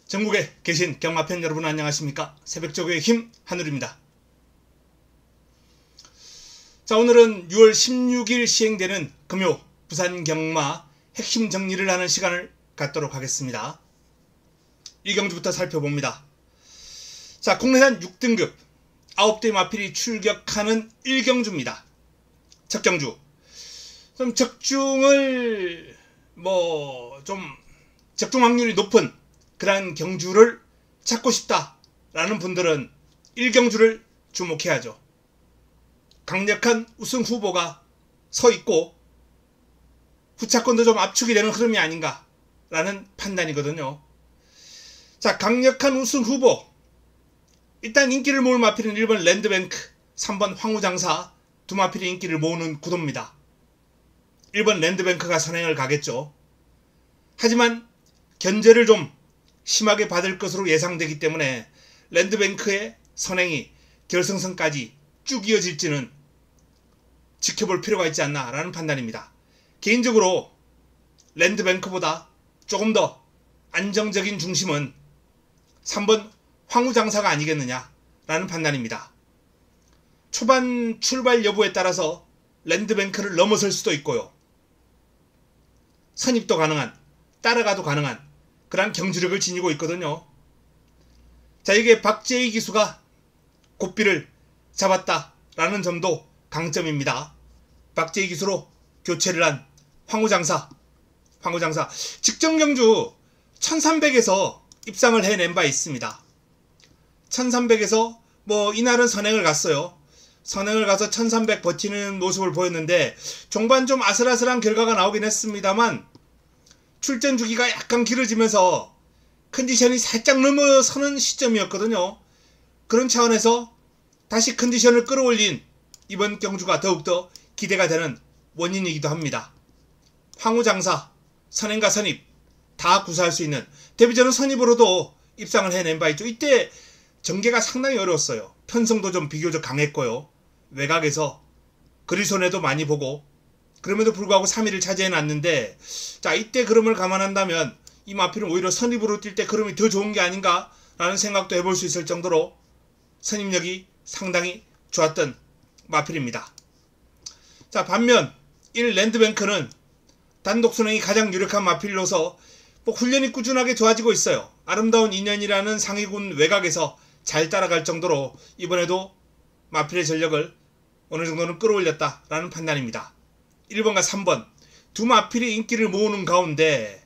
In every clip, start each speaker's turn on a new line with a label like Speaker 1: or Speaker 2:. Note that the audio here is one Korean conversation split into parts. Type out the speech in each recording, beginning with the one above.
Speaker 1: 전국에 계신 경마팬 여러분 안녕하십니까? 새벽저구의 힘 한울입니다. 자, 오늘은 6월 16일 시행되는 금요 부산 경마 핵심 정리를 하는 시간을 갖도록 하겠습니다. 1경주부터 살펴봅니다. 자, 국내산 6등급 9대 마필이 출격하는 1경주입니다. 첫 경주. 좀 적중을 좀 적중 확률이 높은 그런 경주를 찾고 싶다라는 분들은 1경주를 주목해야죠. 강력한 우승 후보가 서 있고 후차권도 좀 압축이 되는 흐름이 아닌가라는 판단이거든요. 자, 강력한 우승 후보. 일단 인기를 모을 마필은 1번 랜드뱅크, 3번 황후장사 두 마필이 인기를 모으는 구도입니다. 1번 랜드뱅크가 선행을 가겠죠. 하지만 견제를 좀 심하게 받을 것으로 예상되기 때문에 랜드뱅크의 선행이 결승선까지 쭉 이어질지는 지켜볼 필요가 있지 않나 라는 판단입니다. 개인적으로 랜드뱅크보다 조금 더 안정적인 중심은 3번 황후장사가 아니겠느냐 라는 판단입니다. 초반 출발 여부에 따라서 랜드뱅크를 넘어설 수도 있고요. 선입도 가능한, 따라가도 가능한 그런 경주력을 지니고 있거든요. 자, 이게 박재희 기수가 고삐를 잡았다라는 점도 강점입니다. 박재희 기수로 교체를 한 황후장사 직전 경주 1300에서 입상을 해낸 바 있습니다. 1300에서 이날은 선행을 갔어요. 선행을 가서 1300 버티는 모습을 보였는데 종반 좀 아슬아슬한 결과가 나오긴 했습니다만 출전 주기가 약간 길어지면서 컨디션이 살짝 넘어서는 시점이었거든요. 그런 차원에서 다시 컨디션을 끌어올린 이번 경주가 더욱더 기대가 되는 원인이기도 합니다. 황후장사, 선행과 선입 다 구사할 수 있는 데뷔전은 선입으로도 입상을 해낸 바 있죠. 이때 전개가 상당히 어려웠어요. 편성도 좀 비교적 강했고요. 외곽에서 그리손해도 많이 보고 그럼에도 불구하고 3위를 차지해놨는데, 자, 이때 그럼을 감안한다면 이 마필은 오히려 선입으로 뛸 때 그럼이 더 좋은 게 아닌가 라는 생각도 해볼 수 있을 정도로 선입력이 상당히 좋았던 마필입니다. 자, 반면 1 랜드뱅크는 단독 선행이 가장 유력한 마필로서 훈련이 꾸준하게 좋아지고 있어요. 아름다운 인연이라는 상위군 외곽에서 잘 따라갈 정도로 이번에도 마필의 전력을 어느 정도는 끌어올렸다라는 판단입니다. 1번과 3번 두 마필이 인기를 모으는 가운데,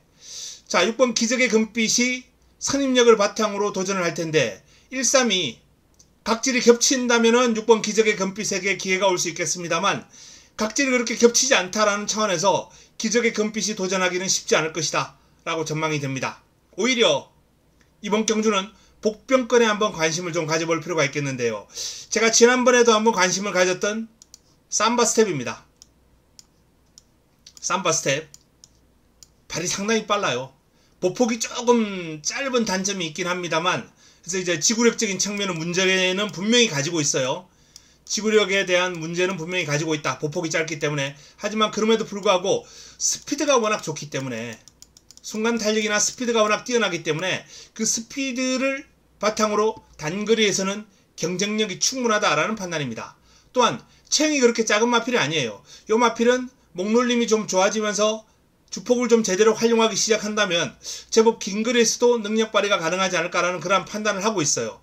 Speaker 1: 자, 6번 기적의 금빛이 선입력을 바탕으로 도전을 할 텐데 1, 3이 각질이 겹친다면은 6번 기적의 금빛에게 기회가 올 수 있겠습니다만 각질이 그렇게 겹치지 않다라는 차원에서 기적의 금빛이 도전하기는 쉽지 않을 것이다 라고 전망이 됩니다. 오히려 이번 경주는 복병권에 한번 관심을 좀 가져볼 필요가 있겠는데요. 제가 지난번에도 한번 관심을 가졌던 삼바스텝입니다. 삼바스텝 발이 상당히 빨라요. 보폭이 조금 짧은 단점이 있긴 합니다만, 그래서 이제 지구력적인 측면은 문제는 분명히 가지고 있어요. 지구력에 대한 문제는 분명히 가지고 있다. 보폭이 짧기 때문에. 하지만 그럼에도 불구하고 스피드가 워낙 좋기 때문에, 순간 탄력이나 스피드가 워낙 뛰어나기 때문에 그 스피드를 바탕으로 단거리에서는 경쟁력이 충분하다라는 판단입니다. 또한 체형이 그렇게 작은 마필이 아니에요. 이 마필은 목놀림이 좀 좋아지면서 주폭을 좀 제대로 활용하기 시작한다면 제법 긴 거리에서도 능력 발휘가 가능하지 않을까라는 그런 판단을 하고 있어요.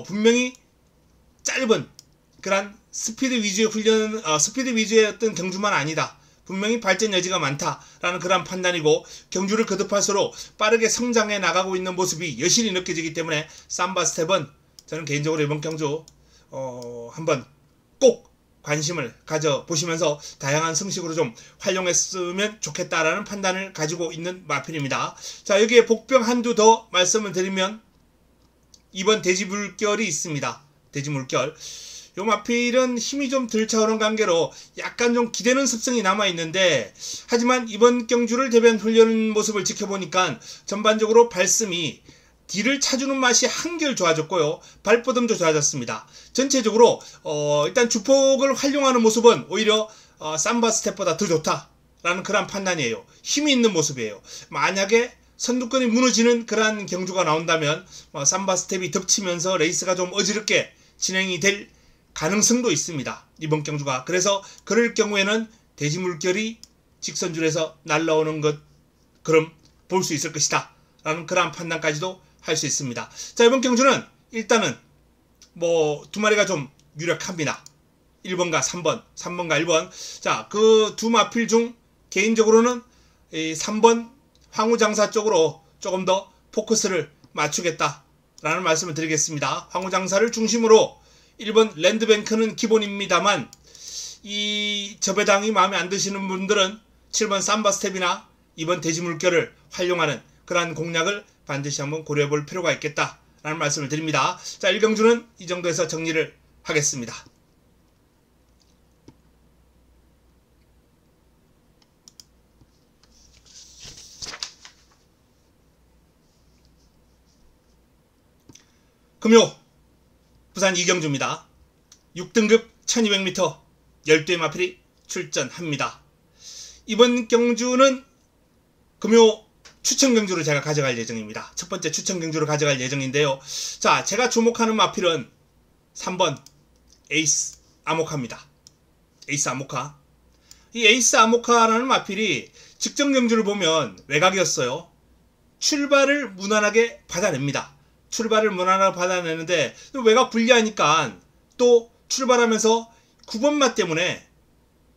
Speaker 1: 분명히 짧은 그런 스피드 위주의 훈련, 스피드 위주의 어떤 경주만 아니다. 분명히 발전 여지가 많다라는 그런 판단이고, 경주를 거듭할수록 빠르게 성장해 나가고 있는 모습이 여실히 느껴지기 때문에 삼바스텝은 저는 개인적으로 이번 경주 한번 꼭 관심을 가져보시면서 다양한 성식으로 좀 활용했으면 좋겠다라는 판단을 가지고 있는 마필입니다. 자, 여기에 복병 한두 더 말씀을 드리면 2번 돼지물결이 있습니다. 돼지물결. 요 마필은 힘이 좀 덜 차오른 관계로 약간 좀 기대는 습성이 남아있는데, 하지만 이번 경주를 대비한 훈련 모습을 지켜보니까 전반적으로 발씀이 뒤를 차주는 맛이 한결 좋아졌고요. 발뻗음도 좋아졌습니다. 전체적으로 일단 주폭을 활용하는 모습은 오히려 삼바 스텝보다 더 좋다라는 그런 판단이에요. 힘이 있는 모습이에요. 만약에 선두권이 무너지는 그러한 경주가 나온다면 삼바 스텝이 덮치면서 레이스가 좀 어지럽게 진행이 될 가능성도 있습니다. 이번 경주가. 그래서 그럴 경우에는 돼지 물결이 직선줄에서 날라오는 것 그럼 볼 수 있을 것이다 라는 그러한 판단까지도 할 수 있습니다. 자, 이번 경주는 일단은 두 마리가 좀 유력합니다. 1번과 3번, 3번과 1번. 자, 그 두 마필 중 개인적으로는 3번 황후장사 쪽으로 조금 더 포커스를 맞추겠다라는 말씀을 드리겠습니다. 황후장사를 중심으로 1번 랜드뱅크는 기본입니다만 이 저배당이 마음에 안 드시는 분들은 7번 삼바 스텝이나 2번 돼지 물결을 활용하는 그러한 공략을 반드시 한번 고려해 볼 필요가 있겠다라는 말씀을 드립니다. 자, 1경주는 이 정도에서 정리를 하겠습니다. 금요 부산 2경주입니다. 6등급 1200m 12의 마필이 출전합니다. 이번 경주는 금요 추천 경주를 제가 가져갈 예정입니다. 첫 번째 추천 경주를 가져갈 예정인데요. 자, 제가 주목하는 마필은 3번 에이스 아모카입니다. 에이스 아모카. 이 에이스 아모카라는 마필이 직전 경주를 보면 외곽이었어요. 출발을 무난하게 받아냅니다. 출발을 무난하게 받아내는데 외곽 불리하니까 또 출발하면서 9번마 때문에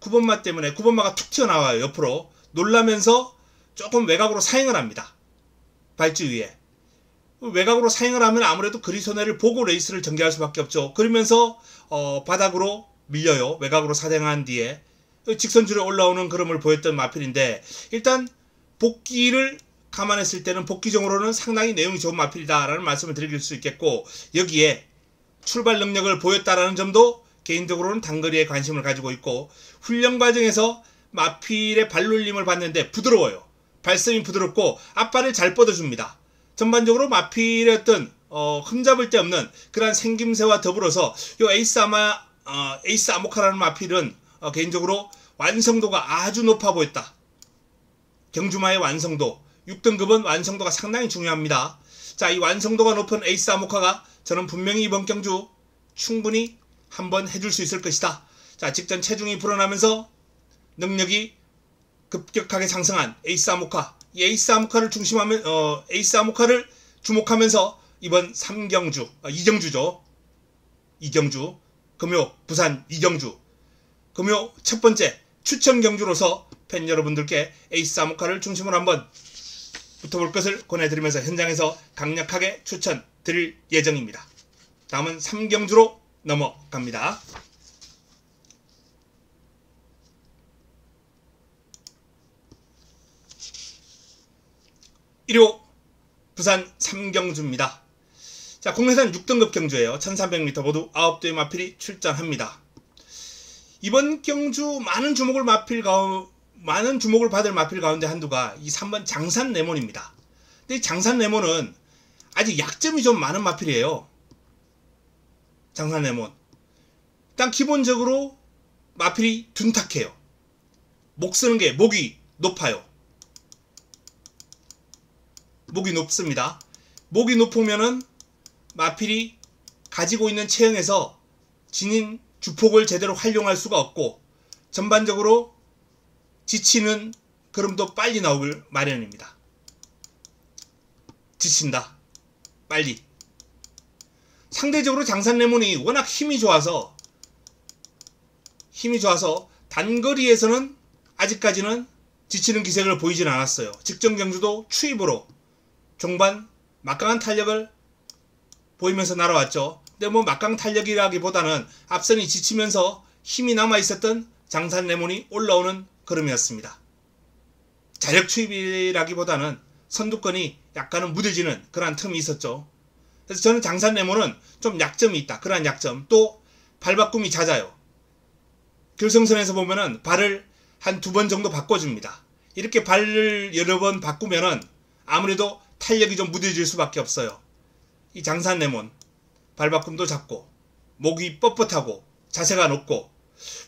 Speaker 1: 9번마가 툭 튀어나와요. 옆으로 놀라면서 조금 외곽으로 사행을 합니다. 발주 위에. 외곽으로 사행을 하면 아무래도 거리 손해를 보고 레이스를 전개할 수밖에 없죠. 그러면서 바닥으로 밀려요. 외곽으로 사행한 뒤에 직선줄에 올라오는 그림을 보였던 마필인데 일단 복귀를 감안했을 때는 복귀적으로는 상당히 내용이 좋은 마필이다라는 말씀을 드릴 수 있겠고 여기에 출발 능력을 보였다라는 점도 개인적으로는 단거리에 관심을 가지고 있고 훈련 과정에서 마필의 발놀림을 봤는데 부드러워요. 발성이 부드럽고 앞발을 잘 뻗어줍니다. 전반적으로 마필의 어떤 흠잡을 데 없는 그러한 생김새와 더불어서 이 에이스 아모카라는 마필은 개인적으로 완성도가 아주 높아 보였다. 경주마의 완성도 6등급은 완성도가 상당히 중요합니다. 자, 이 완성도가 높은 에이스 아모카가 저는 분명히 이번 경주 충분히 한번 해줄 수 있을 것이다. 자, 직전 체중이 불어나면서 능력이 급격하게 상승한 에이스 아모카. 이 에이스 아모카를 에이스 아모카를 주목하면서 이번 2경주죠. 2경주. 금요 부산 2경주. 금요 첫 번째 추천 경주로서 팬 여러분들께 에이스 아모카를 중심으로 한번 붙어볼 것을 권해드리면서 현장에서 강력하게 추천드릴 예정입니다. 다음은 3경주로 넘어갑니다. 1호 부산 3경주입니다. 자, 국내산 6등급 경주예요. 1300m 모두 9대의 마필이 출전합니다. 이번 경주 많은 주목을 받을 마필 가운데 한두가 이 3번 장산 레몬입니다. 근데 이 장산 레몬은 아직 약점이 좀 많은 마필이에요. 장산 레몬. 일단 기본적으로 마필이 둔탁해요. 목 쓰는 게 목이 높아요. 목이 높습니다. 목이 높으면은 마필이 가지고 있는 체형에서 지닌 주폭을 제대로 활용할 수가 없고 전반적으로 지치는 그림도 빨리 나오길 마련입니다. 지친다. 빨리. 상대적으로 장산 레몬이 워낙 힘이 좋아서 단거리에서는 아직까지는 지치는 기색을 보이진 않았어요. 직전 경주도 추입으로 종반 막강한 탄력을 보이면서 날아왔죠. 근데 막강 탄력이라기보다는 앞선이 지치면서 힘이 남아있었던 장산 레몬이 올라오는 걸음이었습니다. 자력 추입이라기보다는 선두권이 약간은 무뎌지는 그러한 틈이 있었죠. 그래서 저는 장산 레몬은 좀 약점이 있다. 그러한 약점. 또 발바꿈이 잦아요. 결승선에서 보면은 발을 한 2번 정도 바꿔줍니다. 이렇게 발을 여러 번 바꾸면은 아무래도 탄력이 좀 무뎌질 수밖에 없어요. 이 장산 레몬 발바꿈도 작고 목이 뻣뻣하고 자세가 높고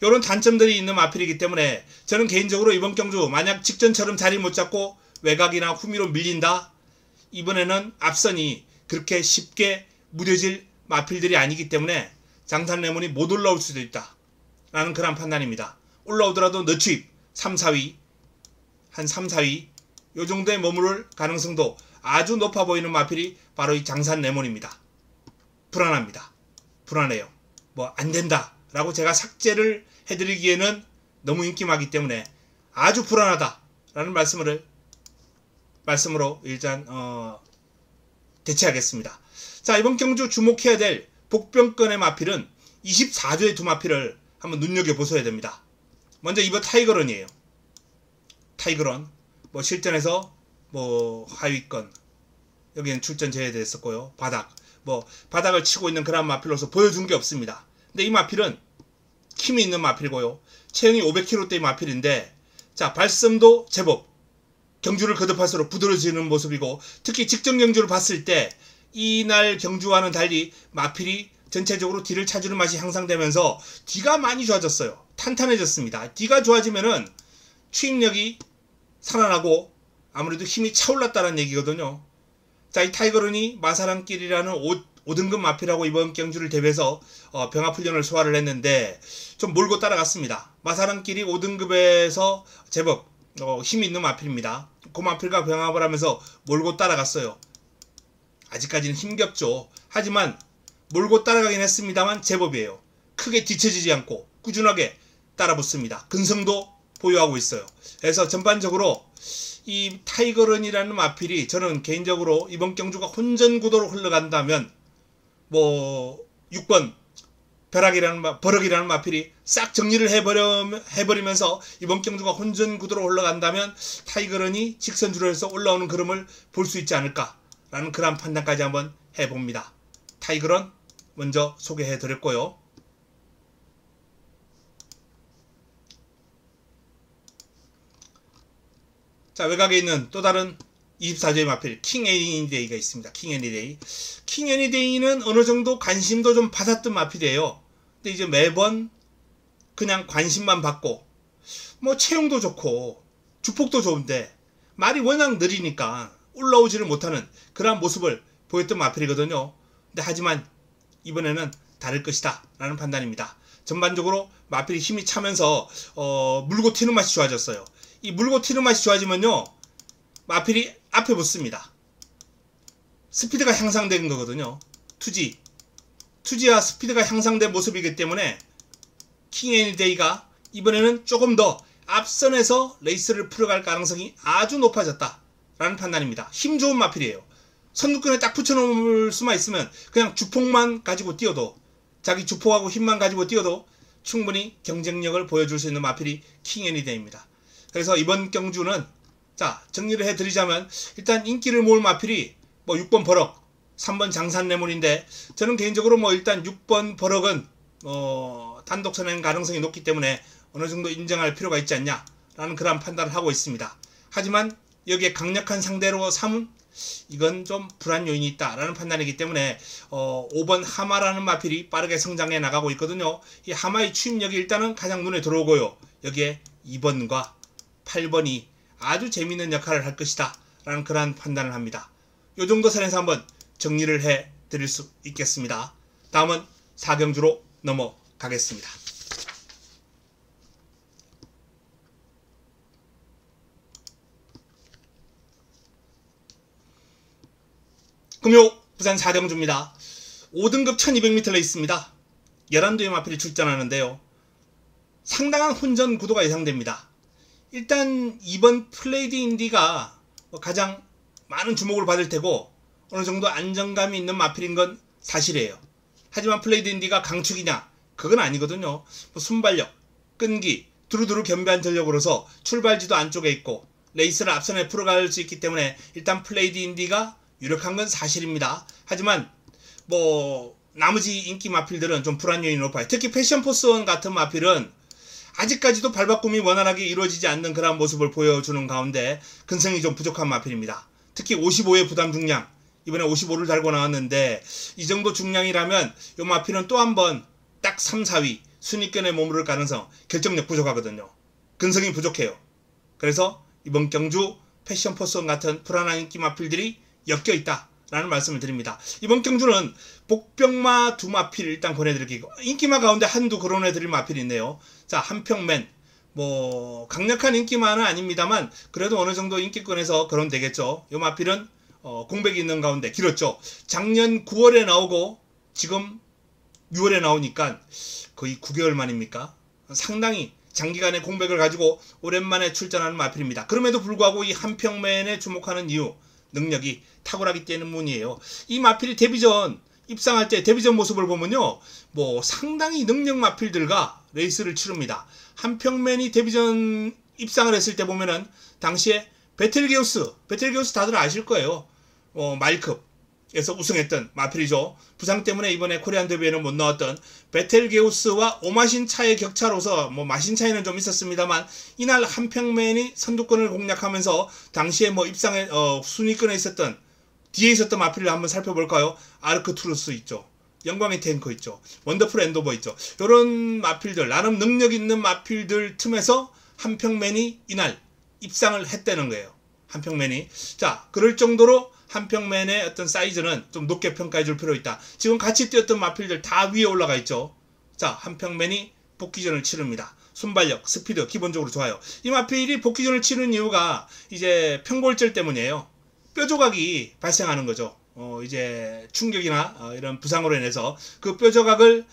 Speaker 1: 이런 단점들이 있는 마필이기 때문에 저는 개인적으로 이번 경주 만약 직전처럼 자리 못 잡고 외곽이나 후미로 밀린다. 이번에는 앞선이 그렇게 쉽게 무뎌질 마필들이 아니기 때문에 장산레몬이 못 올라올 수도 있다 라는 그런 판단입니다. 올라오더라도 너추입 3, 4위 한 3, 4위 요 정도에 머무를 가능성도 아주 높아 보이는 마필이 바로 이 장산레몬입니다. 불안합니다. 불안해요. 뭐 안된다 라고 제가 삭제를 해드리기에는 너무 인기 많기 때문에 아주 불안하다 라는 말씀으로 일단 대체하겠습니다. 자, 이번 경주 주목해야 될 복병권의 마필은 24조의 두 마필을 한번 눈여겨보셔야 됩니다. 먼저 이번 타이거런이에요. 타이거런 뭐 실전에서 뭐 하위권 여기는 출전 제외됐었고요. 바닥을 치고 있는 그런 마필로서 보여준 게 없습니다. 근데 이 마필은 힘이 있는 마필이고요. 체형이 500kg대의 마필인데 자, 발성도 제법 경주를 거듭할수록 부드러워지는 모습이고 특히 직전 경주를 봤을 때 이날 경주와는 달리 마필이 전체적으로 뒤를 차주는 맛이 향상되면서 뒤가 많이 좋아졌어요. 탄탄해졌습니다. 뒤가 좋아지면은 추임력이 살아나고 아무래도 힘이 차올랐다는 얘기거든요. 자, 이 타이거런이 마사랑길이라는 5등급 마필하고 이번 경주를 대비해서 병합훈련을 소화를 했는데 좀 몰고 따라갔습니다. 마사랑길이 5등급에서 제법 힘이 있는 마필입니다. 그 마필과 병합을 하면서 몰고 따라갔어요. 아직까지는 힘겹죠. 하지만 몰고 따라가긴 했습니다만 제법이에요. 크게 뒤처지지 않고 꾸준하게 따라붙습니다. 근성도 보유하고 있어요. 그래서 전반적으로 이 타이거런이라는 마필이 저는 개인적으로 이번 경주가 혼전구도로 흘러간다면 뭐 6번 버럭이라는 마필이 싹 정리를 해버리면서 이번 경주가 혼전구도로 흘러간다면 타이거런이 직선주로해서 올라오는 그림을 볼 수 있지 않을까라는 그런 판단까지 한번 해봅니다. 타이거런 먼저 소개해드렸고요. 자, 외곽에 있는 또 다른 24조의 마필 킹 애니데이가 있습니다. 킹 애니데이. 킹 애니데이는 어느 정도 관심도 좀 받았던 마필이에요. 근데 이제 매번 그냥 관심만 받고 뭐 체형도 좋고 주폭도 좋은데 말이 워낙 느리니까 올라오지를 못하는 그러한 모습을 보였던 마필이거든요. 근데 하지만 이번에는 다를 것이다 라는 판단입니다. 전반적으로 마필이 힘이 차면서 물고 튀는 맛이 좋아졌어요. 이 물고 튀는 맛이 좋아지면요 마필이 앞에 붙습니다. 스피드가 향상된 거거든요. 투지와 스피드가 향상된 모습이기 때문에 킹 애니데이가 이번에는 조금 더 앞선에서 레이스를 풀어갈 가능성이 아주 높아졌다 라는 판단입니다. 힘 좋은 마필이에요. 선두권에 딱 붙여놓을 수만 있으면 그냥 주폭만 가지고 뛰어도 자기 주폭하고 힘만 가지고 뛰어도 충분히 경쟁력을 보여줄 수 있는 마필이 킹 애니데이입니다. 그래서 이번 경주는 자, 정리를 해드리자면 일단 인기를 모을 마필이 뭐 6번 버럭, 3번 장산레몬인데 저는 개인적으로 뭐 일단 6번 버럭은 단독 선행 가능성이 높기 때문에 어느 정도 인정할 필요가 있지 않냐 라는 그런 판단을 하고 있습니다. 하지만 여기에 강력한 상대로 삼은 이건 좀 불안 요인이 있다 라는 판단이기 때문에 5번 하마라는 마필이 빠르게 성장해 나가고 있거든요. 이 하마의 추임력이 일단은 가장 눈에 들어오고요. 여기에 2번과 8번이 아주 재미있는 역할을 할 것이다 라는 그러한 판단을 합니다. 요 정도 선에서 한번 정리를 해 드릴 수 있겠습니다. 다음은 4경주로 넘어가겠습니다. 금요 부산 4경주입니다. 5등급 1200m 레이스입니다. 11도의 마필이 출전하는데요. 상당한 혼전 구도가 예상됩니다. 일단 이번 플레이드 인디가 가장 많은 주목을 받을 테고 어느 정도 안정감이 있는 마필인 건 사실이에요. 하지만 플레이드 인디가 강축이냐? 그건 아니거든요. 순발력, 끈기, 두루두루 겸비한 전력으로서 출발지도 안쪽에 있고 레이스를 앞선에 풀어갈 수 있기 때문에 일단 플레이드 인디가 유력한 건 사실입니다. 하지만 뭐 나머지 인기 마필들은 좀 불안 요인이 높아요. 특히 패션포스원 같은 마필은 아직까지도 발바꿈이 원활하게 이루어지지 않는 그런 모습을 보여주는 가운데 근성이 좀 부족한 마필입니다. 특히 55의 부담 중량, 이번에 55를 달고 나왔는데 이 정도 중량이라면 이 마필은 또 한 번 딱 3, 4위 순위권에 머무를 가능성, 결정력 부족하거든요. 근성이 부족해요. 그래서 이번 경주 패션포선 같은 불안한 인기 마필들이 엮여 있다 라는 말씀을 드립니다. 이번 경주는 복병마 두 마필 일단 권해드리고, 인기마 가운데 한두 거론해드릴 마필이 있네요. 자, 한평맨, 뭐 강력한 인기마는 아닙니다만 그래도 어느 정도 인기권에서 거론되겠죠. 이 마필은 공백이 있는 가운데 길었죠. 작년 9월에 나오고 지금 6월에 나오니까 거의 9개월 만입니까? 상당히 장기간의 공백을 가지고 오랜만에 출전하는 마필입니다. 그럼에도 불구하고 이 한평맨에 주목하는 이유, 능력이 탁월하기 때문이에요. 이 마필이 데뷔전 입상할 때 데뷔전 모습을 보면요, 뭐 상당히 능력 마필들과 레이스를 치릅니다. 한평맨이 데뷔전 입상을 했을 때 보면은 당시에 베텔게우스 다들 아실 거예요. 마일컵에서 우승했던 마필이죠. 부상 때문에 이번에 코리안 더비에는 못 나왔던 베텔게우스와 오마신 차의 격차로서 뭐 마신 차이는 좀 있었습니다만 이날 한평맨이 선두권을 공략하면서 당시에 뭐 입상에 순위권에 있었던 뒤에 있었던 마필을 한번 살펴볼까요? 아르크투루스 있죠. 영광의 탱커 있죠. 원더풀 엔도버 있죠. 이런 마필들, 나름 능력 있는 마필들 틈에서 한평맨이 이날 입상을 했다는 거예요. 한평맨이. 자, 그럴 정도로 한평맨의 어떤 사이즈는 좀 높게 평가해 줄 필요 있다. 지금 같이 뛰었던 마필들 다 위에 올라가 있죠. 자, 한평맨이 복귀전을 치릅니다. 순발력, 스피드 기본적으로 좋아요. 이 마필이 복귀전을 치는 이유가 이제 평골절 때문이에요. 뼈 조각이 발생하는 거죠. 이제 충격이나 이런 부상으로 인해서 그 뼈 조각을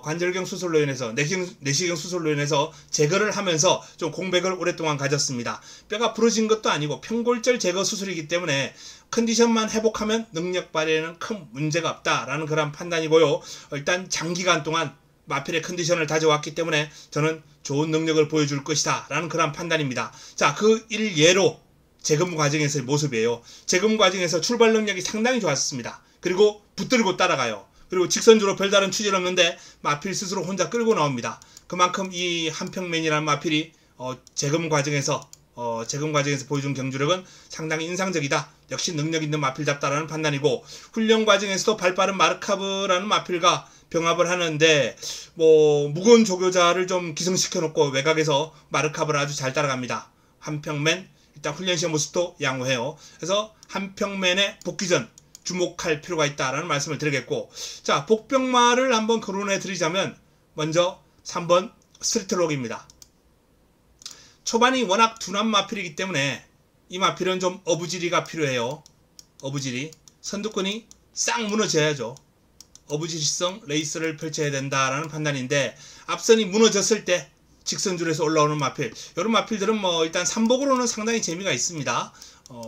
Speaker 1: 관절경 수술로 인해서 내시경 수술로 인해서 제거를 하면서 좀 공백을 오랫동안 가졌습니다. 뼈가 부러진 것도 아니고 평골절 제거 수술이기 때문에 컨디션만 회복하면 능력 발휘에는 큰 문제가 없다라는 그런 판단이고요. 일단 장기간 동안 마필의 컨디션을 다져왔기 때문에 저는 좋은 능력을 보여줄 것이다 라는 그런 판단입니다. 자, 그 일예로 재검 과정에서의 모습이에요. 재검 과정에서 출발 능력이 상당히 좋았습니다. 그리고 붙들고 따라가요. 그리고 직선주로 별다른 추진 없는데 마필 스스로 혼자 끌고 나옵니다. 그만큼 이 한평맨이라는 마필이 재검 과정에서 보여준 경주력은 상당히 인상적이다. 역시 능력 있는 마필답다라는 판단이고, 훈련 과정에서도 발빠른 마르카브라는 마필과 병합을 하는데 뭐 무거운 조교자를 좀 기승시켜 놓고 외곽에서 마르카브를 아주 잘 따라갑니다. 한평맨 일단 훈련 시험 모습도 양호해요. 그래서 한평맨의 복귀전 주목할 필요가 있다라는 말씀을 드리겠고, 자, 복병마를 한번 거론해 드리자면 먼저 3번 스트리트록입니다. 초반이 워낙 둔한 마필이기 때문에 이 마필은 좀 어부지리가 필요해요. 어부지리. 선두권이 싹 무너져야죠. 어부지리성 레이스를 펼쳐야 된다라는 판단인데, 앞선이 무너졌을 때 직선줄에서 올라오는 마필, 이런 마필들은 뭐 일단 삼복으로는 상당히 재미가 있습니다.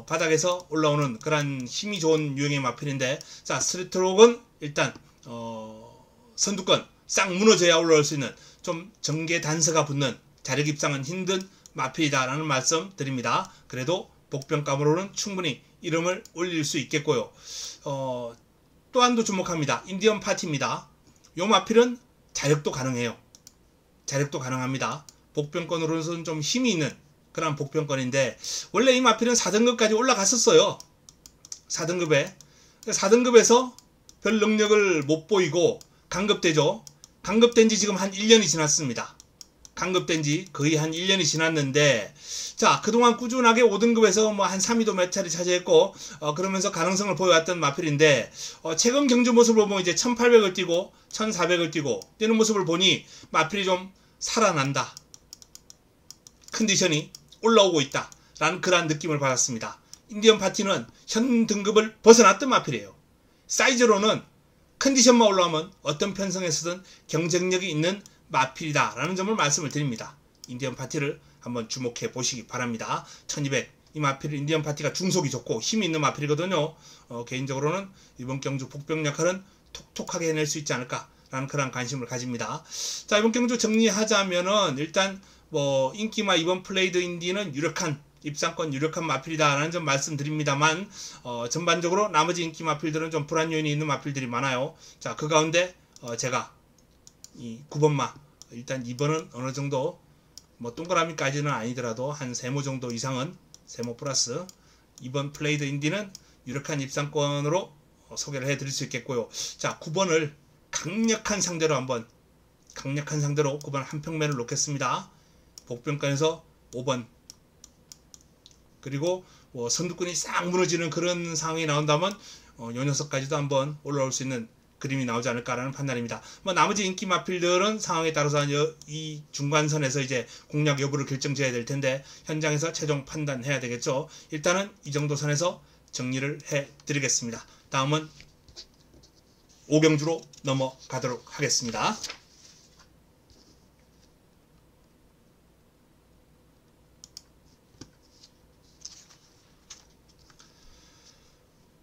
Speaker 1: 바닥에서 올라오는 그런 힘이 좋은 유형의 마필인데, 자, 스트리트록은 일단 선두권 싹 무너져야 올라올 수 있는 좀 전개 단서가 붙는 자력 입상은 힘든 마필이다라는 말씀 드립니다. 그래도 복병감으로는 충분히 이름을 올릴 수 있겠고요. 또한도 주목합니다. 인디언 파티입니다. 이 마필은 자력도 가능해요. 자력도 가능합니다. 복병권으로는 좀 힘이 있는 그런 복병권인데, 원래 이 마필은 4등급까지 올라갔었어요. 4등급에서 별 능력을 못 보이고 강급되죠. 강급된 지 지금 한 1년이 지났습니다. 강급된 지 거의 한 1년이 지났는데, 자, 그동안 꾸준하게 5등급에서 뭐 한 3위도 몇 차례 차지했고, 그러면서 가능성을 보여왔던 마필인데, 최근 경주 모습을 보면 이제 1800을 뛰고 1400을 뛰고 뛰는 모습을 보니 마필이 좀 살아난다. 컨디션이 올라오고 있다. 라는 그러한 느낌을 받았습니다. 인디언 파티는 현 등급을 벗어났던 마필이에요. 사이즈로는 컨디션만 올라오면 어떤 편성에서든 경쟁력이 있는 마필이다 라는 점을 말씀을 드립니다. 인디언 파티를 한번 주목해 보시기 바랍니다. 1200, 이 마필 인디언 파티가 중속이 좋고 힘이 있는 마필이거든요. 개인적으로는 이번 경주 복병 역할은 톡톡하게 해낼 수 있지 않을까 라는 그런 관심을 가집니다. 자, 이번 경주 정리하자면은 일단 뭐 인기마 이번 플레이드 인디는 유력한 입상권 유력한 마필이다 라는 점 말씀드립니다만, 전반적으로 나머지 인기 마필들은 좀 불안 요인이 있는 마필들이 많아요. 자, 그 가운데 제가 이 9번마, 일단 2번은 어느 정도 뭐 동그라미까지는 아니더라도 한 3모 정도 이상은, 3모 플러스 2번 플레이드 인디는 유력한 입상권으로 소개를 해 드릴 수 있겠고요. 자, 9번을 강력한 상대로 9번 한평맨을 놓겠습니다. 복병권에서 5번, 그리고 뭐 선두권이 싹 무너지는 그런 상황이 나온다면 요 녀석까지도 한번 올라올 수 있는 그림이 나오지 않을까라는 판단입니다. 뭐 나머지 인기 마필들은 상황에 따라서 이 중간선에서 이제 공략 여부를 결정지어야 될 텐데 현장에서 최종 판단해야 되겠죠. 일단은 이 정도 선에서 정리를 해 드리겠습니다. 다음은 5경주로 넘어가도록 하겠습니다.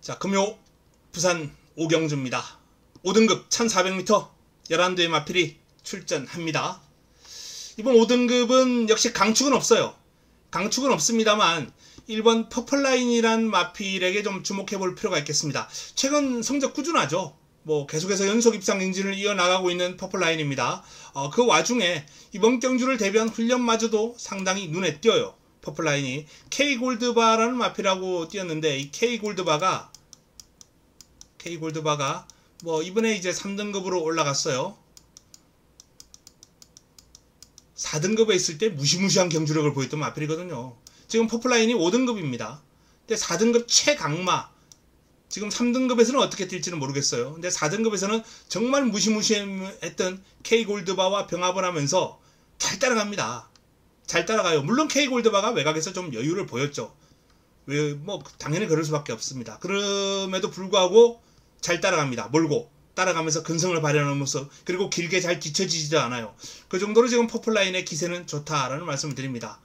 Speaker 1: 자, 금요 부산 5경주입니다. 5등급 1400m 11대의 마필이 출전합니다. 이번 5등급은 역시 강축은 없어요. 강축은 없습니다만 1번 퍼플라인이란 마필에게 좀 주목해 볼 필요가 있겠습니다. 최근 성적 꾸준하죠. 뭐 계속해서 연속 입상 행진을 이어나가고 있는 퍼플라인입니다. 그 와중에 이번 경주를 대비한 훈련마저도 상당히 눈에 띄어요. 퍼플라인이 K골드바라는 마필하고 뛰었는데 이 K골드바가 뭐 이번에 이제 3등급으로 올라갔어요. 4등급에 있을 때 무시무시한 경주력을 보였던 마필이거든요. 지금 퍼플라인이 5등급입니다. 근데 4등급 최강마, 지금 3등급에서는 어떻게 뛸지는 모르겠어요. 근데 4등급에서는 정말 무시무시했던 K골드바와 병합을 하면서 잘 따라갑니다. 잘 따라가요. 물론 K골드바가 외곽에서 좀 여유를 보였죠. 뭐 당연히 그럴 수밖에 없습니다. 그럼에도 불구하고 잘 따라갑니다. 몰고 따라가면서 근성을 발휘하는 모습, 그리고 길게 잘 뒤처지지도 않아요. 그 정도로 지금 퍼플라인의 기세는 좋다라는 말씀을 드립니다.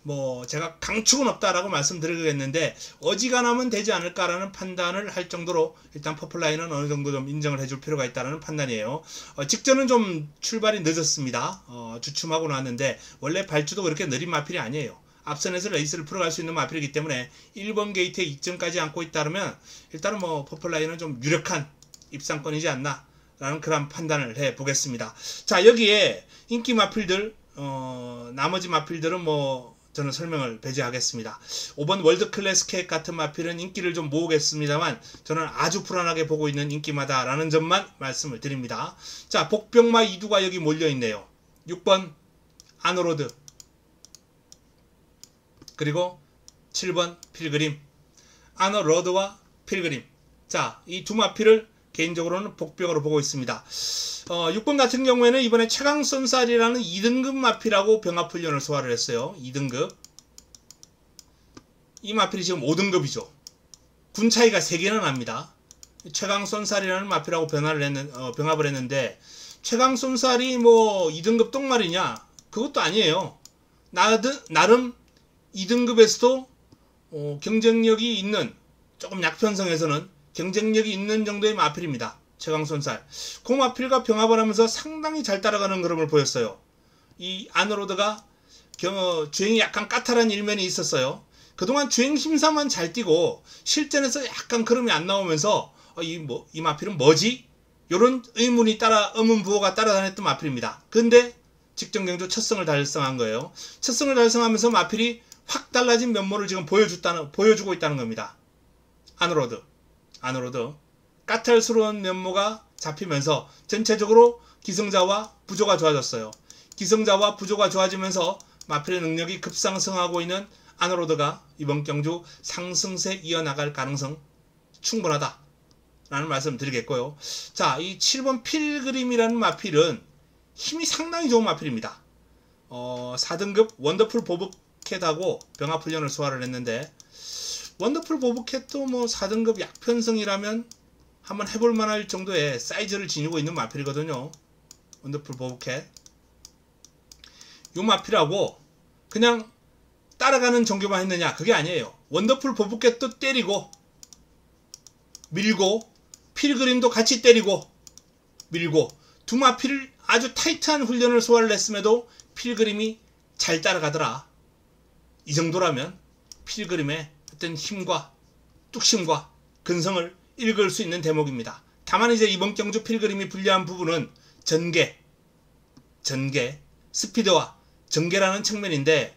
Speaker 1: 뭐 제가 강축은 없다라고 말씀드리겠는데 어지간하면 되지 않을까라는 판단을 할 정도로 일단 퍼플라인은 어느 정도 좀 인정을 해줄 필요가 있다는 판단이에요. 직전은 좀 출발이 늦었습니다. 주춤하고 나왔는데 원래 발주도 그렇게 느린 마필이 아니에요. 앞선에서 레이스를 풀어갈 수 있는 마필이기 때문에 1번 게이트에 입점까지 안고 있다면 일단은 뭐 퍼플라인은 좀 유력한 입상권이지 않나 라는 그런 판단을 해 보겠습니다. 자, 여기에 인기 마필들 나머지 마필들은 뭐 저는 설명을 배제하겠습니다. 5번 월드클래스 캣 같은 마필은 인기를 좀 모으겠습니다만 저는 아주 불안하게 보고 있는 인기마다 라는 점만 말씀을 드립니다. 자, 복병마 2두가 여기 몰려있네요. 6번 아노로드, 그리고 7번 필그림. 아너로드와 필그림. 자, 이 두 마필을 개인적으로는 복병으로 보고 있습니다. 6번 같은 경우에는 이번에 최강쏜살이라는 2등급 마필하고 병합훈련을 소화를 했어요. 2등급. 이 마필이 지금 5등급이죠. 군 차이가 3개나 납니다. 최강쏜살이라는 마필하고 병합을 했는데 최강쏜살이 뭐 2등급 똥말이냐? 그것도 아니에요. 나름 2등급에서도 경쟁력이 있는, 조금 약편성에서는 경쟁력이 있는 정도의 마필입니다. 최강쏜살. 그 마필과 병합을 하면서 상당히 잘 따라가는 그림을 보였어요. 이 아너로드가 주행이 약간 까탈한 일면이 있었어요. 그동안 주행 심사만 잘 뛰고 실전에서 약간 그림이 안 나오면서 이 마필은 뭐지? 요런 의문 부호가 따라다녔던 마필입니다. 근데 직전 경주 첫 승을 달성한 거예요. 첫 승을 달성하면서 마필이 확 달라진 면모를 지금 보여주고 있다는 겁니다. 아너로드. 까탈스러운 면모가 잡히면서 전체적으로 기성자와 부조가 좋아졌어요. 기성자와 부조가 좋아지면서 마필의 능력이 급상승하고 있는 아너로드가 이번 경주 상승세 이어나갈 가능성 충분하다 라는 말씀 드리겠고요. 자, 이 7번 필그림이라는 마필은 힘이 상당히 좋은 마필입니다. 4등급 원더풀 보브캣하고 병합훈련을 소화를 했는데 원더풀 보브캣도 뭐 4등급 약편성이라면 한번 해볼 만할 정도의 사이즈를 지니고 있는 마필이거든요. 원더풀 보브캣. 요 마필하고 그냥 따라가는 정교만 했느냐? 그게 아니에요. 원더풀 보브캣도 때리고 밀고 필그림도 같이 때리고 밀고 두 마필을 아주 타이트한 훈련을 소화를 했음에도 필그림이 잘 따라가더라. 이 정도라면 필그림의 어떤 힘과 뚝심과 근성을 읽을 수 있는 대목입니다. 다만 이제 이번 경주 필그림이 불리한 부분은 전개, 스피드와 전개라는 측면인데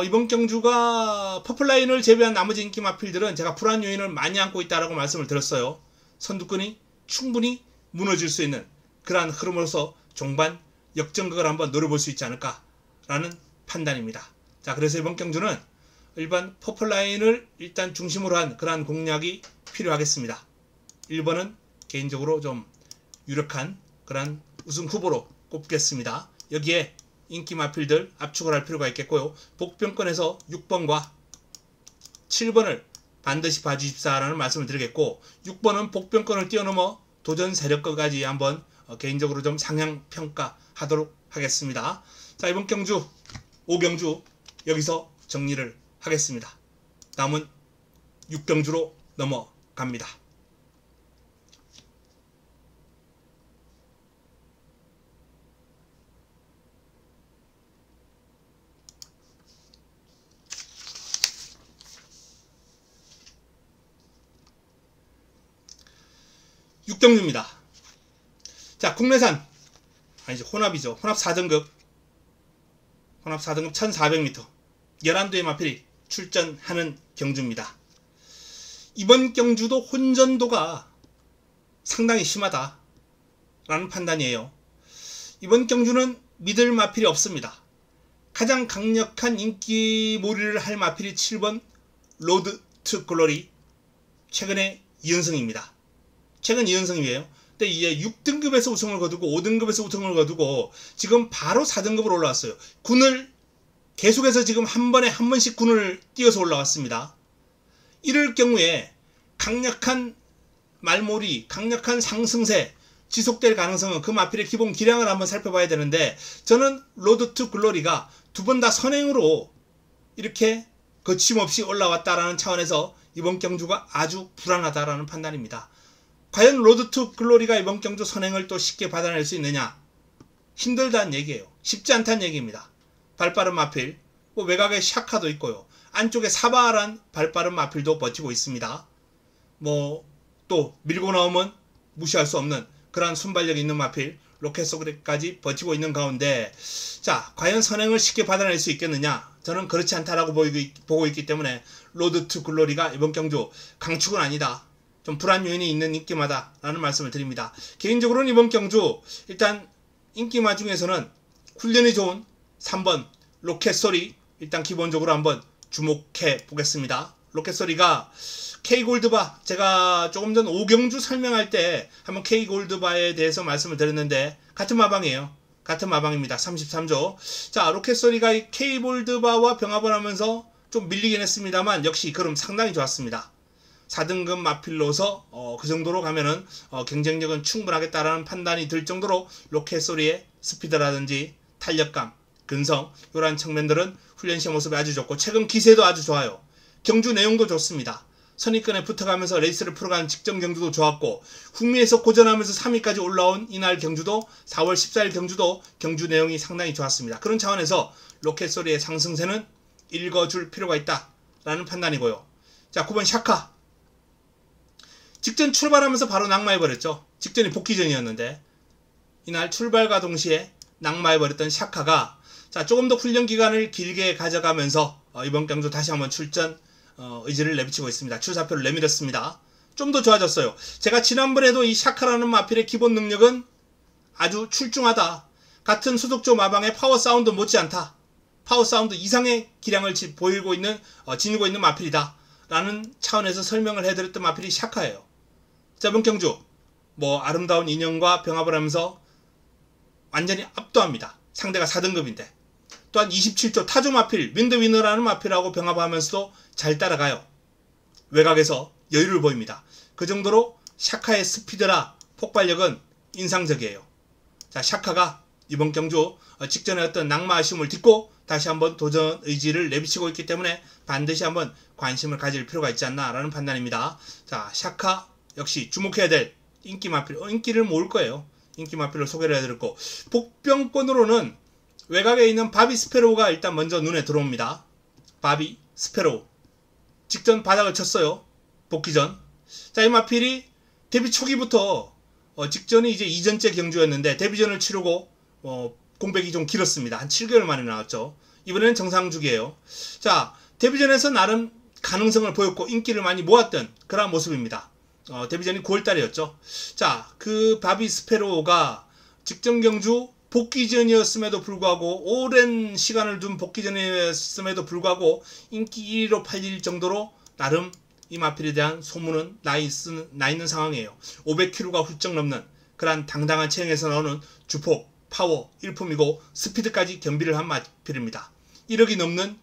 Speaker 1: 이번 경주가 퍼플라인을 제외한 나머지 인기 마필들은 제가 불안 요인을 많이 안고 있다라고 말씀을 드렸어요. 선두권이 충분히 무너질 수 있는 그러한 흐름으로서 종반 역전극을 한번 노려볼 수 있지 않을까라는 판단입니다. 자, 그래서 이번 경주는 일반 퍼플라인을 일단 중심으로 한 그러한 공략이 필요하겠습니다. 1번은 개인적으로 좀 유력한 그러한 우승 후보로 꼽겠습니다. 여기에 인기 마필들 압축을 할 필요가 있겠고요. 복병권에서 6번과 7번을 반드시 봐주십사라는 말씀을 드리겠고, 6번은 복병권을 뛰어넘어 도전 세력권까지 한번 개인적으로 좀 상향 평가하도록 하겠습니다. 자, 이번 경주 5경주 여기서 정리를 하겠습니다. 다음은 6경주로 넘어갑니다. 육경주입니다. 자, 국내산 아니죠, 혼합이죠. 혼합 4등급 1400m 11두의 마필이 출전하는 경주입니다. 이번 경주도 혼전도가 상당히 심하다 라는 판단이에요. 이번 경주는 믿을 마필이 없습니다. 가장 강력한 인기몰이를 할 마필이 7번 로드 투 글로리, 최근에 2연승입니다. 최근 2연승이에요. 근데 이제 6등급에서 우승을 거두고 5등급에서 우승을 거두고 지금 바로 4등급으로 올라왔어요. 군을 계속해서 지금 한 번에 한 번씩 군을 띄어서 올라왔습니다. 이럴 경우에 강력한 말몰이, 강력한 상승세 지속될 가능성은 그 마필의 기본 기량을 한번 살펴봐야 되는데, 저는 로드 투 글로리가 두 번 다 선행으로 이렇게 거침없이 올라왔다라는 차원에서 이번 경주가 아주 불안하다라는 판단입니다. 과연 로드 투 글로리가 이번 경주 선행을 또 쉽게 받아낼 수 있느냐? 힘들다는 얘기예요. 쉽지 않다는 얘기입니다. 발빠른 마필, 뭐 외곽에 샤카도 있고요. 안쪽에 사바란 발빠른 마필도 버티고 있습니다. 뭐 또 밀고 나오면 무시할 수 없는 그러한 순발력이 있는 마필 로켓소그까지 버티고 있는 가운데, 자, 과연 선행을 쉽게 받아낼 수 있겠느냐? 저는 그렇지 않다라고 보고 있기 때문에 로드 투 글로리가 이번 경주 강축은 아니다, 좀 불안 요인이 있는 인기마다 라는 말씀을 드립니다. 개인적으로는 이번 경주 일단 인기마 중에서는 훈련이 좋은 3번 로켓소리 일단 기본적으로 한번 주목해 보겠습니다. 로켓소리가 K골드바, 제가 조금 전 5경주 설명할 때 한번 K골드바에 대해서 말씀을 드렸는데 같은 마방이에요. 같은 마방입니다. 33조. 자, 로켓소리가 이 K골드바와 병합을 하면서 좀 밀리긴 했습니다만 역시 그럼 상당히 좋았습니다. 4등급 마필로서 그 정도로 가면은 경쟁력은 충분하겠다라는 판단이 들 정도로 로켓소리의 스피드라든지 탄력감, 근성 이러한 측면들은 훈련 시험 모습이 아주 좋고, 최근 기세도 아주 좋아요. 경주 내용도 좋습니다. 선입견에 붙어가면서 레이스를 풀어가는 직전 경주도 좋았고, 북미에서 고전하면서 3위까지 올라온 이날 경주도 4월 14일 경주도 경주 내용이 상당히 좋았습니다. 그런 차원에서 로켓소리의 상승세는 읽어줄 필요가 있다라는 판단이고요. 자, 9번 샤카. 직전 출발하면서 바로 낙마해버렸죠. 직전이 복귀전이었는데 이날 출발과 동시에 낙마해버렸던 샤카가, 자, 조금 더 훈련 기간을 길게 가져가면서 이번 경주 다시 한번 출전 의지를 내비치고 있습니다. 출사표를 내밀었습니다. 좀 더 좋아졌어요. 제가 지난번에도 이 샤카라는 마필의 기본 능력은 아주 출중하다, 같은 수독조 마방의 파워 사운드 못지않다, 파워 사운드 이상의 기량을 지니고 있는 마필이다 라는 차원에서 설명을 해드렸던 마필이 샤카예요. 자, 이번 경주 뭐 아름다운 인형과 병합을 하면서 완전히 압도합니다. 상대가 4등급인데 또한 27조 타조 마필, 윈드위너라는 마필하고 병합하면서도 잘 따라가요. 외곽에서 여유를 보입니다. 그 정도로 샤카의 스피드라 폭발력은 인상적이에요. 자, 샤카가 이번 경주 직전에 어떤 낙마 아쉬움을 딛고 다시 한번 도전 의지를 내비치고 있기 때문에 반드시 한번 관심을 가질 필요가 있지 않나 라는 판단입니다. 자, 샤카 역시 주목해야 될 인기 마필, 인기를 모을 거예요. 인기 마필을 소개를 해드렸고, 복병권으로는 외곽에 있는 바비 스페로우가 일단 먼저 눈에 들어옵니다. 바비 스페로우 직전 바닥을 쳤어요. 복귀전. 자, 이 마필이 데뷔 초기부터 직전이 이제 이전째 경주였는데 데뷔전을 치르고 공백이 좀 길었습니다. 한 7개월 만에 나왔죠. 이번에는 정상주기예요. 자, 데뷔전에서 나름 가능성을 보였고 인기를 많이 모았던 그런 모습입니다. 데뷔전이 9월달이었죠. 자, 그 바비 스페로우가 직전 경주 복귀전이었음에도 불구하고 오랜 시간을 둔 복귀전이었음에도 불구하고 인기 1위로 팔릴 정도로 나름 이 마필에 대한 소문은 나 있는 상황이에요. 500kg가 훌쩍 넘는 그런 당당한 체형에서 나오는 주폭, 파워, 일품이고 스피드까지 겸비를 한 마필입니다. 1억이 넘는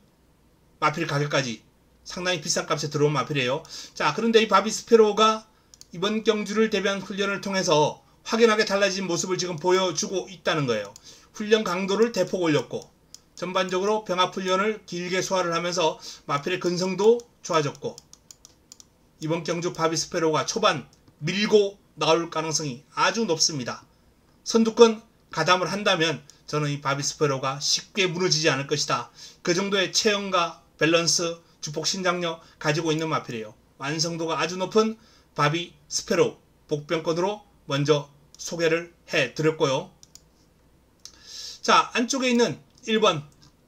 Speaker 1: 마필 가격까지 상당히 비싼 값에 들어온 마필이에요. 자, 그런데 이 바비 스페로우가 이번 경주를 대비한 훈련을 통해서 확연하게 달라진 모습을 지금 보여주고 있다는 거예요. 훈련 강도를 대폭 올렸고 전반적으로 병합 훈련을 길게 소화를 하면서 마필의 근성도 좋아졌고 이번 경주 바비 스페로우가 초반 밀고 나올 가능성이 아주 높습니다. 선두권 가담을 한다면 저는 이 바비 스페로우가 쉽게 무너지지 않을 것이다. 그 정도의 체형과 밸런스, 주폭 신장력 가지고 있는 마필이에요. 완성도가 아주 높은 바비 스페로우 복병권으로 먼저 소개를 해드렸고요. 자, 안쪽에 있는 1번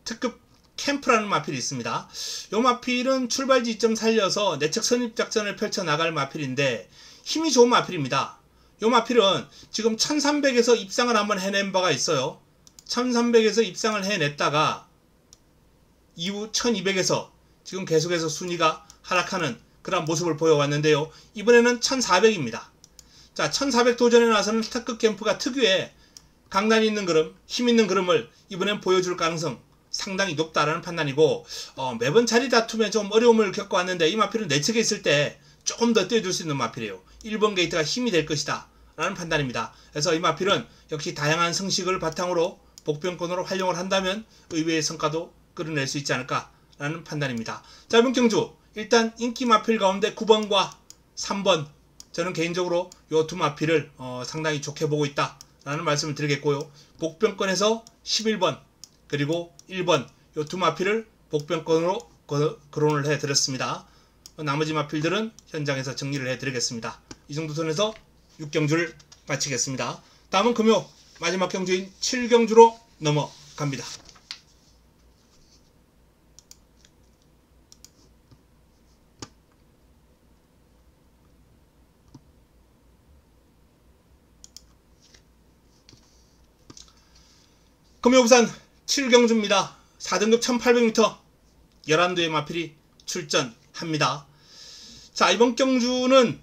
Speaker 1: 특급 캠프라는 마필이 있습니다. 이 마필은 출발 지점 살려서 내측 선입작전을 펼쳐나갈 마필인데 힘이 좋은 마필입니다. 이 마필은 지금 1300에서 입상을 한번 해낸 바가 있어요. 1300에서 입상을 해냈다가 이후 1200에서 지금 계속해서 순위가 하락하는 그런 모습을 보여왔는데요. 이번에는 1400입니다. 자, 1400 도전에 나서는 특급 캠프가 특유의 강단 있는 걸음, 힘 있는 걸음을 이번엔 보여줄 가능성 상당히 높다라는 판단이고 매번 자리 다툼에 좀 어려움을 겪어왔는데 이 마필은 내측에 있을 때 조금 더 뛰어줄 수 있는 마필이에요. 1번 게이트가 힘이 될 것이다 라는 판단입니다. 그래서 이 마필은 역시 다양한 성식을 바탕으로 복병권으로 활용을 한다면 의외의 성과도 끌어낼 수 있지 않을까 라는 판단입니다. 자, 이번 경주 일단 인기 마필 가운데 9번과 3번 저는 개인적으로 이 두 마필을 상당히 좋게 보고 있다 라는 말씀을 드리겠고요. 복병권에서 11번 그리고 1번 이 두 마필을 복병권으로 거론을 해드렸습니다. 나머지 마필들은 현장에서 정리를 해드리겠습니다. 이 정도 선에서 6경주를 마치겠습니다. 다음은 금요 마지막 경주인 7경주로 넘어갑니다. 금요부산 7경주입니다. 4등급 1800m 11도의 마필이 출전합니다. 자, 이번 경주는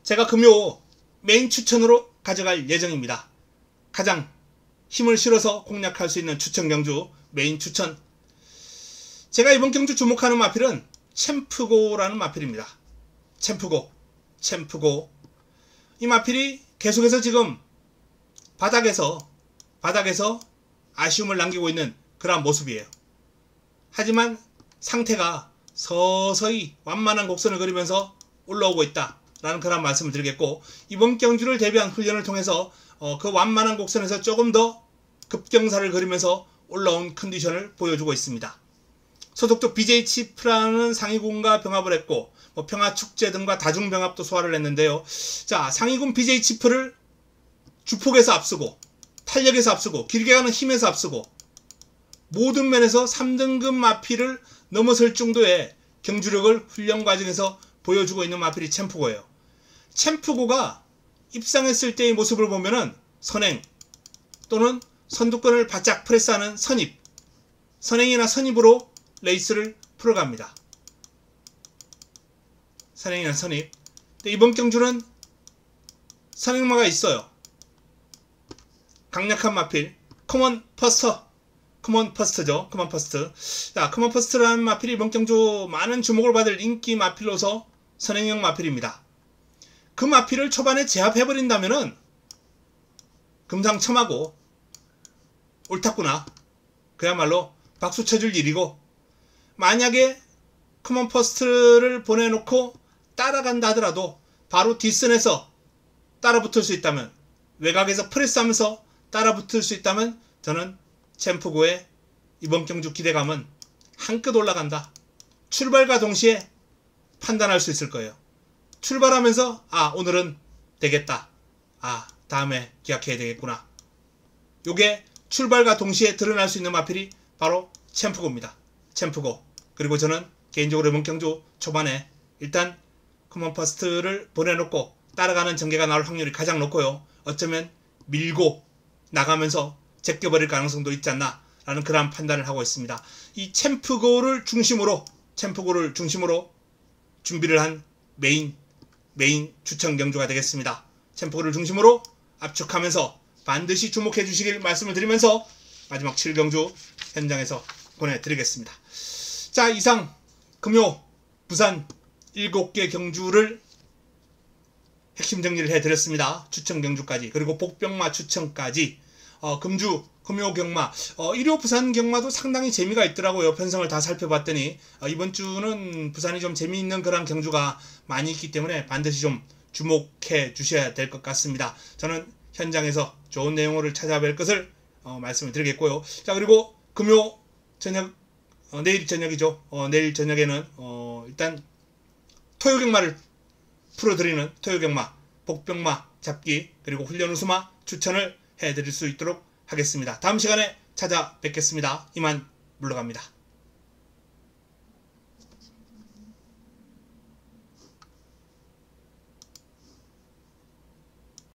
Speaker 1: 제가 금요 메인 추천으로 가져갈 예정입니다. 가장 힘을 실어서 공략할 수 있는 추천 경주 메인 추천. 제가 이번 경주 주목하는 마필은 챔프고라는 마필입니다. 챔프고. 이 마필이 계속해서 지금 바닥에서 아쉬움을 남기고 있는 그런 모습이에요. 하지만 상태가 서서히 완만한 곡선을 그리면서 올라오고 있다 라는 그런 말씀을 드리겠고 이번 경주를 대비한 훈련을 통해서 그 완만한 곡선에서 조금 더 급경사를 그리면서 올라온 컨디션을 보여주고 있습니다. 소속적 BJ 치프라는 상위군과 병합을 했고 평화축제 등과 다중병합도 소화를 했는데요. 자, 상위군 BJ 치프를 주폭에서 앞서고 탄력에서 앞서고 길게 가는 힘에서 앞서고 모든 면에서 3등급 마필을 넘어설 정도의 경주력을 훈련 과정에서 보여주고 있는 마필이 챔프고예요. 챔프고가 입상했을 때의 모습을 보면은 선행 또는 선두권을 바짝 프레스하는 선입, 선행이나 선입으로 레이스를 풀어갑니다. 선행이나 선입. 근데 이번 경주는 선행마가 있어요. 강력한 마필 커먼 퍼스트죠. 커먼 퍼스트. 자, 커먼 퍼스트라는 마필이 이번 경주 많은 주목을 받을 인기 마필로서 선행형 마필입니다. 그 마필을 초반에 제압해버린다면은 금상첨화고 옳았구나 그야말로 박수 쳐줄 일이고, 만약에 커먼 퍼스트를 보내놓고 따라간다 하더라도 바로 뒷선에서 따라붙을 수 있다면, 외곽에서 프레스하면서 따라붙을 수 있다면 저는 챔프고의 이번 경주 기대감은 한껏 올라간다. 출발과 동시에 판단할 수 있을 거예요. 출발하면서 오늘은 되겠다. 다음에 기약해야 되겠구나. 요게 출발과 동시에 드러날 수 있는 마필이 바로 챔프고입니다. 챔프고. 그리고 저는 개인적으로 이번 경주 초반에 일단 커먼 퍼스트를 보내놓고 따라가는 전개가 나올 확률이 가장 높고요. 어쩌면 밀고 나가면서 제껴버릴 가능성도 있지 않나 라는 그러한 판단을 하고 있습니다. 이 챔프고를 중심으로 준비를 한 메인 추천 경주가 되겠습니다. 챔프고를 중심으로 압축하면서 반드시 주목해 주시길 말씀을 드리면서 마지막 7경주 현장에서 보내드리겠습니다. 자, 이상 금요 부산 7개 경주를 핵심 정리를 해드렸습니다. 추천 경주까지, 그리고 복병마 추천까지. 금요 경마, 일요 부산 경마도 상당히 재미가 있더라고요. 편성을 다 살펴봤더니 이번 주는 부산이 좀 재미있는 그런 경주가 많이 있기 때문에 반드시 좀 주목해 주셔야 될 것 같습니다. 저는 현장에서 좋은 내용을 찾아뵐 것을 말씀을 드리겠고요. 자, 그리고 금요 저녁, 내일 저녁이죠. 내일 저녁에는 일단 토요경마를 풀어드리는 토요경마, 복병마 잡기, 그리고 훈련 우수마 추천을 해드릴 수 있도록 하겠습니다. 다음 시간에 찾아뵙겠습니다. 이만 물러갑니다.